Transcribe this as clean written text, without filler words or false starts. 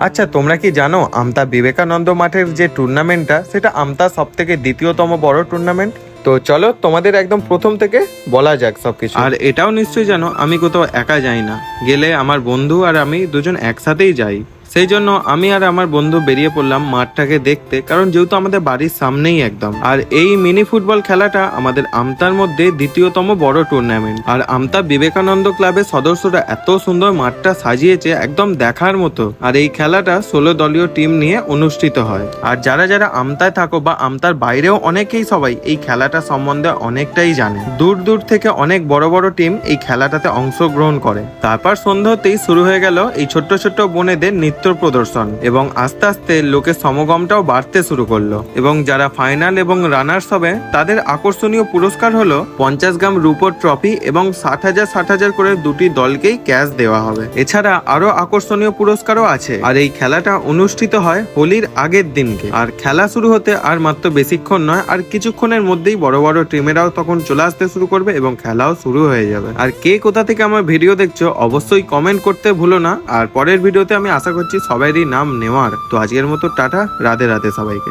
আচ্ছা, তোমরা কি জানো আমতা বিবেকানন্দ মাঠের যে টুর্নামেন্টটা সেটা আমতা সব থেকে দ্বিতীয়তম বড় টুর্নামেন্ট। তো চলো তোমাদের একদম প্রথম থেকে বলা যাক সবকিছু। আর এটাও নিশ্চয়ই জানো আমি কোথাও একা যাই না, গেলে আমার বন্ধু আর আমি দুজন একসাথেই যাই। সেই জন্য আমি আর আমার বন্ধু বেরিয়ে পড়লাম মাঠটাকে দেখতে, কারণ যেহেতু আমাদের বাড়ির সামনেই একদম। আর এই মিনি ফুটবল খেলাটা আমাদের আমতার মধ্যে দ্বিতীয়তম বড় টুর্নামেন্ট। আর আমতা বিবেকানন্দ ক্লাবের সদস্যরা এত সুন্দর মাঠটা সাজিয়েছে, একদম দেখার মতো। আর এই খেলাটা 16 দলীয় টিম নিয়ে অনুষ্ঠিত হয়। আর যারা যারা আমতায় থাকো বা আমতার বাইরেও অনেকেই সবাই এই খেলাটা সম্বন্ধে অনেকটাই জানে। দূর দূর থেকে অনেক বড় বড় টিম এই খেলাটাতে অংশগ্রহণ করে। তারপর সন্ধ্যা হতেই শুরু হয়ে গেল এই ছোট্ট ছোট্ট বোনেদের নৃত্য প্রদর্শন, এবং আস্তে আস্তে লোকের সমাগমটাও বাড়তে শুরু করলো। এবং যারা ফাইনাল এবং রানার্স হবে তাদের আকর্ষণীয় পুরস্কার হলো 50 গ্রাম রুপোর ট্রফি এবং 60,000 করে দুটি দলকেই ক্যাশ দেওয়া হবে। এছাড়া আরো আকর্ষণীয় পুরস্কারও আছে। আর এই খেলাটা অনুষ্ঠিত হয় হোলির আগের দিনকে। আর খেলা শুরু হতে আর মাত্র বেশিক্ষণ নয়, আর কিছুক্ষণের মধ্যেই বড় বড় টিমেরাও তখন চলে আসতে শুরু করবে এবং খেলাও শুরু হয়ে যাবে। আর কে কোথা থেকে আমার ভিডিও দেখছো অবশ্যই কমেন্ট করতে ভুলো না। আর পরের ভিডিওতে আমি আশা করছি সবাইরই নাম নেওয়ার। তো আজকের মতো টাটা, রাধে রাধে সবাইকে।